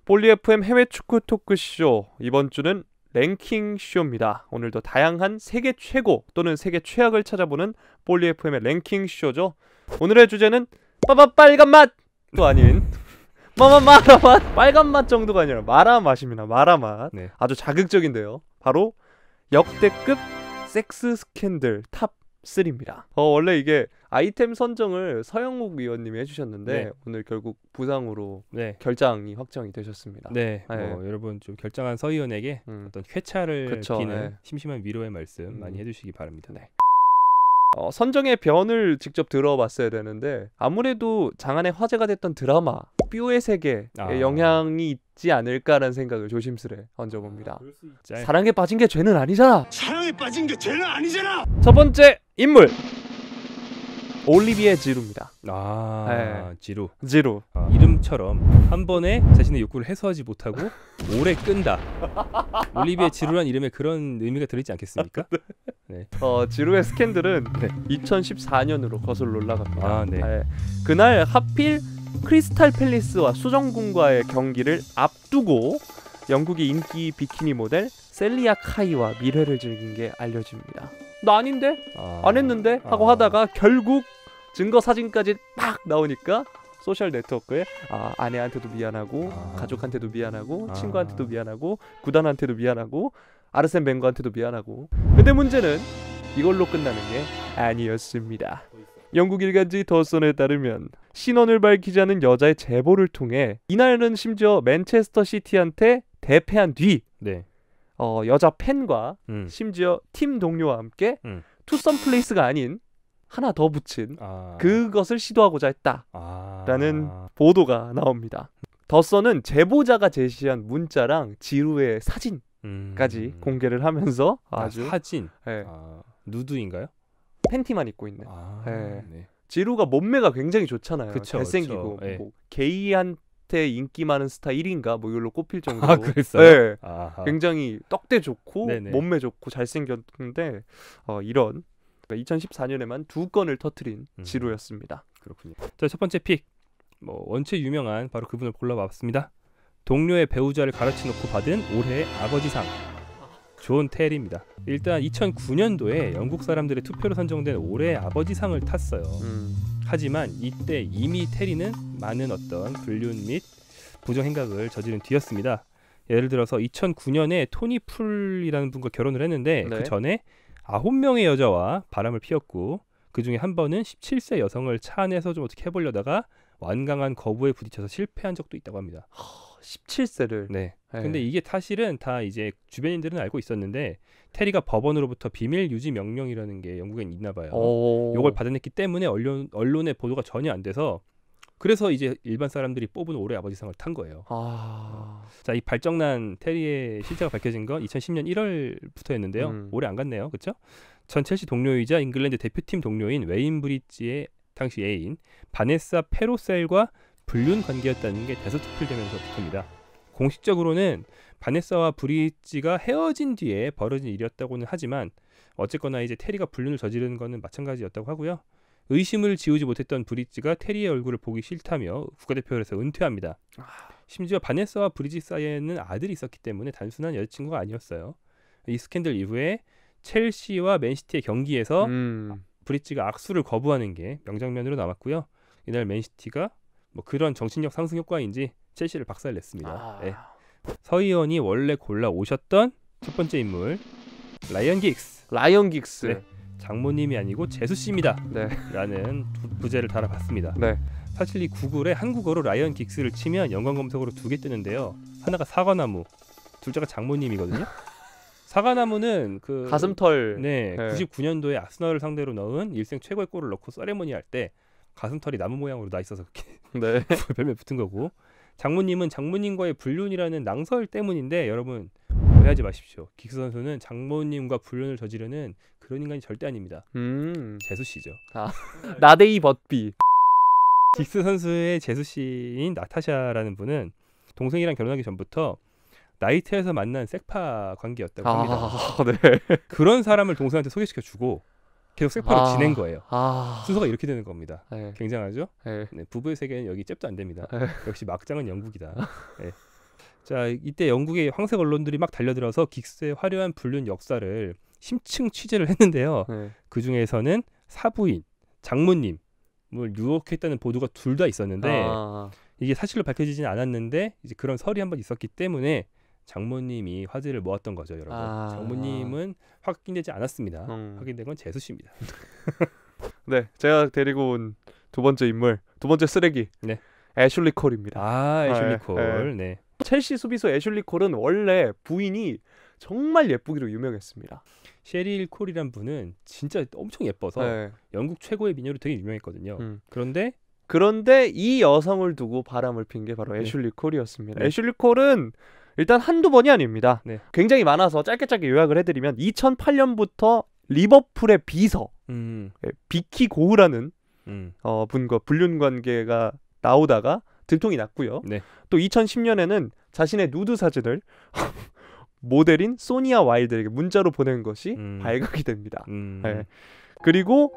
볼리 FM 해외 축구 토크쇼, 이번 주는 랭킹 쇼입니다. 오늘도 다양한 세계 최고 또는 세계 최악을 찾아보는 볼리 FM의 랭킹 쇼죠. 오늘의 주제는 빨간 맛도 아닌 마라 맛, 빨간 맛 정도가 아니라 마라 맛입니다. 마라 맛. 네. 아주 자극적인데요. 바로 역대급 섹스 스캔들 탑 3입니다. 원래 이게 아이템 선정을 서영욱 위원님이 해주셨는데 네. 오늘 결국 부상으로 네. 결장이 확정이 되셨습니다. 네. 네. 여러분 좀 결정한 서 의원에게 어떤 회차를 그쵸, 비는 네. 심심한 위로의 말씀 많이 해주시기 바랍니다. 네. 선정의 변을 직접 들어봤어야 되는데 아무래도 장안에 화제가 됐던 드라마 뾰의 세계에 영향이 있지 않을까라는 생각을 조심스레 얹어봅니다. 사랑에 빠진 게 죄는 아니잖아. 사랑에 빠진 게 죄는 아니잖아. 첫 번째 인물 올리비에 지루입니다. 네. 지루. 이름처럼 한 번에 자신의 욕구를 해소하지 못하고 오래 끈다. 올리비에 지루란 이름에 그런 의미가 들어있지 않겠습니까? 네. 지루의 스캔들은 2014년으로 거슬러 올라갑니다. 네. 그날 하필 크리스탈 팰리스와 수정궁과의 경기를 앞두고 영국의 인기 비키니 모델 셀리아 카이와 밀회를 즐긴 게 알려집니다. 나 아닌데? 안 했는데? 하고 하다가 결국 증거 사진까지 막 나오니까 소셜 네트워크에 아내한테도 미안하고 가족한테도 미안하고 친구한테도 미안하고 구단한테도 미안하고 아르센 벵거한테도 미안하고. 근데 문제는 이걸로 끝나는 게 아니었습니다. 영국 일간지 더선에 따르면 신원을 밝히지 않은 여자의 제보를 통해 이날은 심지어 맨체스터 시티한테 대패한 뒤 여자 팬과 심지어 팀 동료와 함께 투썸 플레이스가 아닌 하나 더 붙인 그것을 시도하고자 했다라는 보도가 나옵니다. 더선은 제보자가 제시한 문자랑 지루의 사진까지 공개를 하면서 아주 사진? 누드인가요? 팬티만 입고 있는. 지루가 몸매가 굉장히 좋잖아요. 그쵸, 잘생기고 그쵸. 뭐 게이한테 인기 많은 스타 1인가 뭐 이걸로 꼽힐 정도로 그랬어요? 굉장히 떡대 좋고 네네. 몸매 좋고 잘생겼는데 이런 2014년에만 2건을 터뜨린 지루였습니다. 그렇군요. 자, 첫 번째 픽, 원체 유명한 바로 그분을 골라봤습니다. 동료의 배우자를 가르쳐놓고 받은 올해의 아버지상, 존 테리입니다. 일단 2009년도에 영국 사람들의 투표로 선정된 올해의 아버지상을 탔어요. 하지만 이때 이미 테리는 많은 어떤 불륜 및 부정행각을 저지른 뒤였습니다. 예를 들어서 2009년에 토니 풀이라는 분과 결혼을 했는데 그 전에 9명의 여자와 바람을 피웠고 그 중에 한 번은 17세 여성을 차 안에서 좀 어떻게 해보려다가 완강한 거부에 부딪혀서 실패한 적도 있다고 합니다. 17세를. 네. 근데 이게 사실은 다 이제 주변인들은 알고 있었는데 테리가 법원으로부터 비밀 유지 명령이라는 게 영국엔 있나 봐요. 이걸 받아냈기 때문에 언론의 보도가 전혀 안 돼서 그래서 이제 일반 사람들이 뽑은 올해 아버지상을 탄 거예요. 자, 이 발정난 테리의 실체가 밝혀진 건 2010년 1월부터였는데요. 오래 안 갔네요. 그렇죠? 전 첼시 동료이자 잉글랜드 대표팀 동료인 웨인 브릿지의 당시 애인 바네사 페로셀과 불륜 관계였다는 게 대서특필되면서부터입니다. 공식적으로는 바네사와 브릿지가 헤어진 뒤에 벌어진 일이었다고는 하지만 어쨌거나 이제 테리가 불륜을 저지른 거는 마찬가지였다고 하고요. 의심을 지우지 못했던 브릿지가 테리의 얼굴을 보기 싫다며 국가대표에서 은퇴합니다. 심지어 바네사와 브릿지 사이에는 아들이 있었기 때문에 단순한 여자친구가 아니었어요. 이 스캔들 이후에 첼시와 맨시티의 경기에서 브릿지가 악수를 거부하는 게 명장면으로 남았고요. 이날 맨시티가 그런 정신력 상승 효과인지 첼시를 박살냈습니다. 서 의원이 원래 골라 오셨던 첫 번째 인물 라이언 긱스. 네. 장모님이 아니고 제수씨입니다. 라는 부제를 달아봤습니다. 사실 이 구글에 한국어로 라이언 긱스를 치면 연관 검색어로 2개 뜨는데요. 하나가 사과나무, 둘째가 장모님이거든요. 사과나무는 그 가슴털. 99년도에 아스널을 상대로 넣은 일생 최고의 골을 넣고 세레모니 할 때 가슴털이 나무 모양으로 나 있어서 그렇게 별명 붙은 거고, 장모님은 장모님과의 불륜이라는 낭설 때문인데 여러분 오해하지 마십시오. 긱스 선수는 장모님과 불륜을 저지르는 그런 인간이 절대 아닙니다. 제수씨죠. 나데이 벗비. 긱스 선수의 제수씨인 나타샤라는 분은 동생이랑 결혼하기 전부터 나이트에서 만난 섹파 관계였다고 합니다. 그런 사람을 동생한테 소개시켜주고 계속 섹파로 지낸 거예요. 순서가 이렇게 되는 겁니다. 굉장하죠? 부부의 세계는 여기 잽도 안 됩니다. 역시 막장은 영국이다. 자, 이때 영국의 황색 언론들이 막 달려들어서 긱스의 화려한 불륜 역사를 심층 취재를 했는데요. 네. 그 중에서는 사부인, 장모님을 유혹했다는 보도가 둘 다 있었는데 이게 사실로 밝혀지지는 않았는데 이제 그런 설이 한번 있었기 때문에 장모님이 화제를 모았던 거죠, 여러분. 장모님은 확인되지 않았습니다. 확인된 건 재수 씨입니다. 네, 제가 데리고 온 두 번째 인물, 두 번째 쓰레기. 네. 애슐리 콜입니다. 애슐리 콜. 네. 첼시 수비수 애슐리 콜은 원래 부인이 정말 예쁘기로 유명했습니다. 셰릴 콜이란 분은 진짜 엄청 예뻐서 영국 최고의 미녀로 되게 유명했거든요. 그런데 이 여성을 두고 바람을 핀 게 바로 애슐리 콜이었습니다. 애슐리 콜은 일단 한두 번이 아닙니다. 굉장히 많아서 짧게 요약을 해드리면 2008년부터 리버풀의 비서 비키 고흐라는 분과 불륜 관계가 나오다가 들통이 났고요. 또 2010년에는 자신의 누드 사진을 모델인 소니아 와일드에게 문자로 보낸 것이 발각이 됩니다. 그리고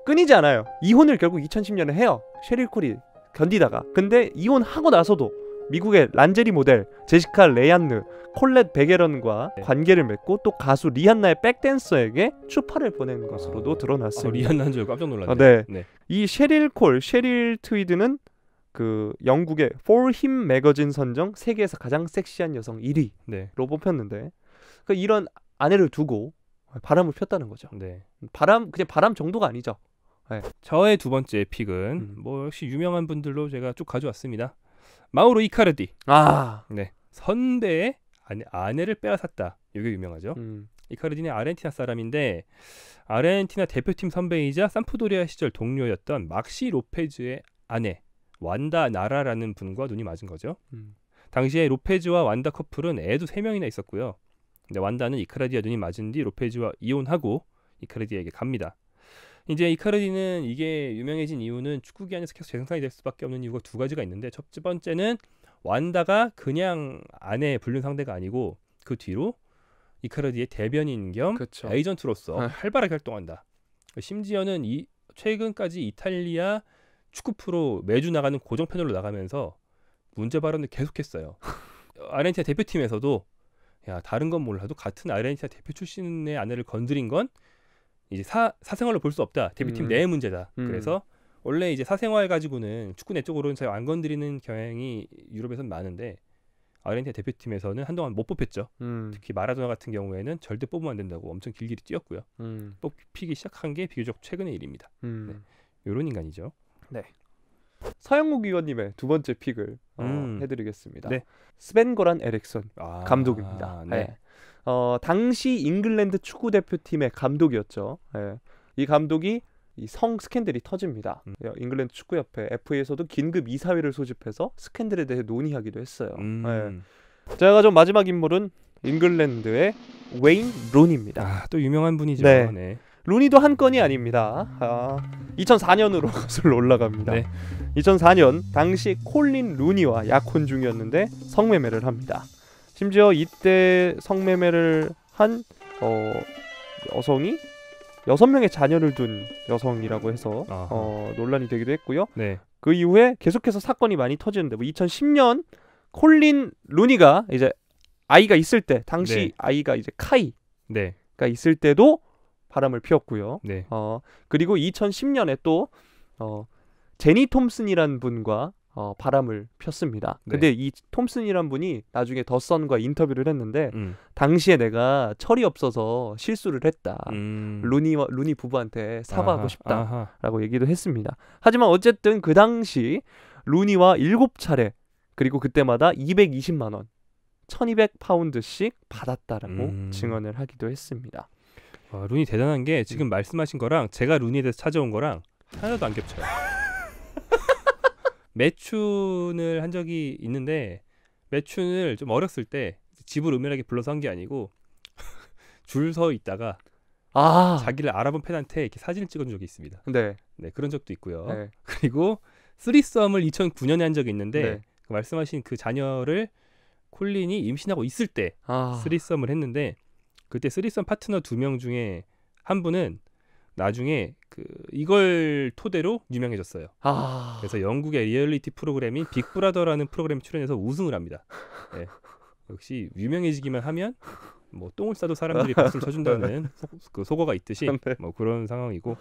끊이지 않아요. 이혼을 결국 2010년에 해요. 셰릴 콜이 견디다가. 근데 이혼하고 나서도 미국의 란제리 모델 제시카 레얀느, 콜렛 베게런과 관계를 맺고 또 가수 리한나의 백댄서에게 추파를 보낸 것으로도 드러났습니다. 리한나인 줄 깜짝 놀랐네. 이 셰릴 콜, 셰릴 트위드는 그 영국의 For Him 매거진 선정 세계에서 가장 섹시한 여성 1위로 뽑혔는데 이런 아내를 두고 바람을 폈다는 거죠. 그냥 바람 정도가 아니죠. 저의 두 번째 픽은 뭐 역시 유명한 분들로 제가 쭉 가져왔습니다. 마우로 이카르디. 선배의 아내를 빼앗았다. 이게 유명하죠. 이카르디는 아르헨티나 사람인데 아르헨티나 대표팀 선배이자 삼프도리아 시절 동료였던 막시 로페즈의 아내 완다 나라라는 분과 눈이 맞은 거죠. 당시에 로페즈와 완다 커플은 애도 3명이나 있었고요. 근데 완다는 이카르디와 눈이 맞은 뒤 로페즈와 이혼하고 이카르디에게 갑니다. 이제 이카르디는 이게 유명해진 이유는 축구계 안에서 계속 재생산이 될 수밖에 없는 이유가 두 가지가 있는데 첫 번째는 완다가 그냥 아내의 불륜 상대가 아니고 그 뒤로 이카르디의 대변인 겸 에이전트로서 활발하게 활동한다. 심지어는 최근까지 이탈리아 축구 프로 매주 나가는 고정 패널로 나가면서 문제 발언을 계속했어요. 아르헨티나 대표팀에서도 다른 건 몰라도 같은 아르헨티나 대표 출신의 아내를 건드린 건 이제 사생활로 볼 수 없다. 대표팀 내의 문제다. 그래서 원래 이제 사생활 가지고는 축구 내적으로는 잘 안 건드리는 경향이 유럽에서는 많은데 아르헨티나 대표팀에서는 한동안 못 뽑혔죠. 특히 마라도나 같은 경우에는 절대 뽑으면 안 된다고 엄청 길길이 뛰었고요. 뽑히기 시작한 게 비교적 최근의 일입니다. 이런 인간이죠. 서영국 위원님의 두 번째 픽을 해드리겠습니다. 스벤 고란 에릭슨 감독입니다. 당시 잉글랜드 축구 대표팀의 감독이었죠. 이 감독이 이 성 스캔들이 터집니다. 잉글랜드 축구협회 FA에서도 긴급 이사회를 소집해서 스캔들에 대해 논의하기도 했어요. 제가 가져온 마지막 인물은 잉글랜드의 웨인 루니입니다. 또 유명한 분이죠. 루니도 한 건이 아닙니다. 2004년으로 거슬러 올라갑니다. 2004년 당시 콜린 루니와 약혼 중이었는데 성매매를 합니다. 심지어 이때 성매매를 한 여성이 6명의 자녀를 둔 여성이라고 해서 논란이 되기도 했고요. 그 이후에 계속해서 사건이 많이 터지는데 2010년 콜린 루니가 이제 아이가 있을 때 당시 아이가 이제 카이가 있을 때도 바람을 피웠고요. 그리고 2010년에 또 제니 톰슨이란 분과 바람을 폈습니다. 근데 이 톰슨이란 분이 나중에 더 선과 인터뷰를 했는데 당시에 내가 철이 없어서 실수를 했다. 루니 부부한테 사과하고 싶다라고 얘기도 했습니다. 하지만 어쨌든 그 당시 루니와 7차례 그리고 그때마다 220만 원 1200파운드씩 받았다라고 증언을 하기도 했습니다. 루니 대단한 게 지금 말씀하신 거랑 제가 루니에 대해서 찾아온 거랑 하나도 안 겹쳐요. 매춘을 한 적이 있는데 매춘을 좀 어렸을 때 집을 은밀하게 불러서 한 게 아니고 줄 서 있다가 자기를 알아본 팬한테 이렇게 사진을 찍어준 적이 있습니다. 그런 적도 있고요. 그리고 쓰리썸을 2009년에 한 적이 있는데 그 말씀하신 그 자녀를 콜린이 임신하고 있을 때 쓰리썸을 했는데 그때 쓰리썸 파트너 2명 중에 한 분은 나중에 이걸 토대로 유명해졌어요. 그래서 영국의 리얼리티 프로그램인 빅브라더라는 프로그램에 출연해서 우승을 합니다. 역시 유명해지기만 하면 뭐 똥을 싸도 사람들이 박수를 쳐준다는 그 속어가 있듯이 네. 뭐 그런 상황이고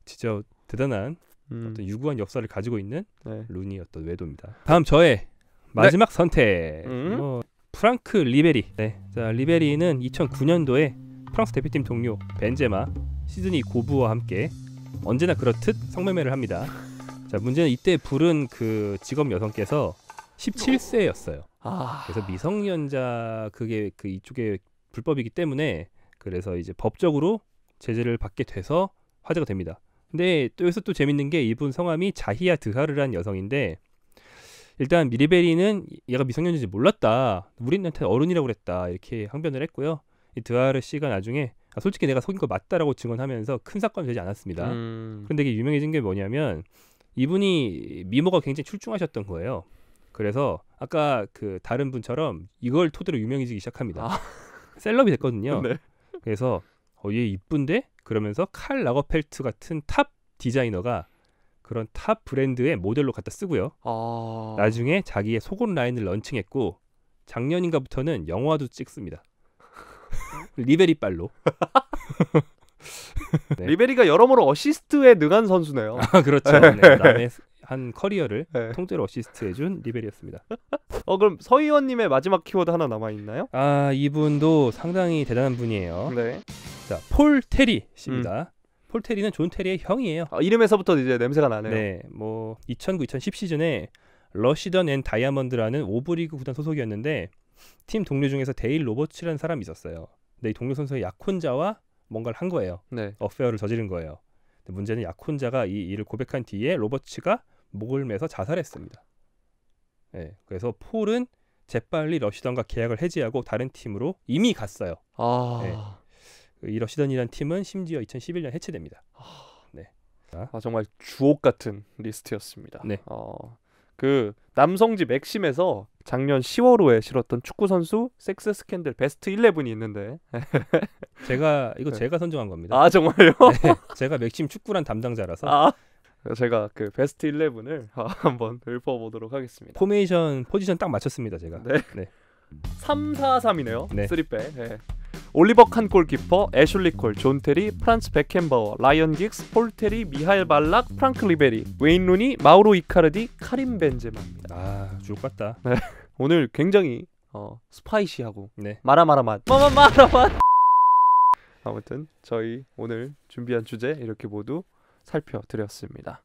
진짜 대단한 어떤 유구한 역사를 가지고 있는 네. 루니 어떤 외도입니다. 다음 저의 마지막 선택 프랑크 리베리. 네. 자, 리베리는 2009년도에 프랑스 대표팀 동료 벤제마, 시드니 고브와 함께 언제나 그렇듯 성매매를 합니다. 자, 문제는 이때 부른 그 직업 여성께서 17세였어요. 그래서 미성년자 그게 그 이쪽에 불법이기 때문에 그래서 이제 법적으로 제재를 받게 돼서 화제가 됩니다. 근데 또 여기서 또 재밌는 게 이분 성함이 자히야 드하르란 여성인데 일단 리베리는 얘가 미성년자인지 몰랐다. 우리한테 어른이라고 그랬다. 이렇게 항변을 했고요. 이 드하르 씨가 나중에 솔직히 내가 속인 거 맞다라고 증언하면서 큰 사건이 되지 않았습니다. 그런데 이게 유명해진 게 뭐냐면 이분이 미모가 굉장히 출중하셨던 거예요. 그래서 아까 그 다른 분처럼 이걸 토대로 유명해지기 시작합니다. 셀럽이 됐거든요. 네. 그래서 얘 이쁜데? 그러면서 칼 라거펠트 같은 탑 디자이너가 그런 탑 브랜드의 모델로 갖다 쓰고요. 나중에 자기의 속옷 라인을 런칭했고 작년인가부터는 영화도 찍습니다. 리베리 빨로. 네. 리베리가 여러모로 어시스트에 능한 선수네요. 그렇죠. 네, 남의 한 커리어를 네. 통째로 어시스트해준 리베리였습니다. 그럼 서 의원님의 마지막 키워드 하나 남아 있나요? 이분도 상당히 대단한 분이에요. 네. 자, 폴 테리 씨입니다. 폴 테리는 존 테리의 형이에요. 이름에서부터 이제 냄새가 나네요. 네, 뭐 2009-2010 시즌에 러시던 앤 다이아몬드라는 오브리그 구단 소속이었는데 팀 동료 중에서 데일 로버츠라는 사람이 있었어요. 근데 이 동료 선수의 약혼자와 뭔가를 한 거예요. 네. 어페어를 저지른 거예요. 근데 문제는 약혼자가 이 일을 고백한 뒤에 로버츠가 목을 매서 자살했습니다. 네, 그래서 폴은 재빨리 러시던과 계약을 해지하고 다른 팀으로 이미 갔어요. 네. 이 러시던이라는 팀은 심지어 2011년 해체됩니다. 네. 정말 주옥 같은 리스트였습니다. 네. 그 남성지 맥심에서 작년 10월호에 실었던 축구 선수 섹스 스캔들 베스트 11이 있는데 제가 선정한 겁니다. 정말요? 네, 제가 맥심 축구란 담당자라서 제가 그 베스트 11을 한번 읊어보도록 하겠습니다. 포지션 딱 맞췄습니다. 제가. 네. 네. 3-4-3이네요. 네. 3백. 네. 올리버 칸 골키퍼, 애슐리 콜, 존 테리, 프란츠 베켄바워, 라이언 긱스, 폴 테리, 미하엘 발락, 프랑크 리베리, 웨인 루니, 마우로 이카르디, 카림 벤제마입니다. 주옥 같다. 네. 오늘 굉장히 스파이시하고 네. 마라마라 맛. 마라맛. 아무튼 저희 오늘 준비한 주제 이렇게 모두 살펴드렸습니다.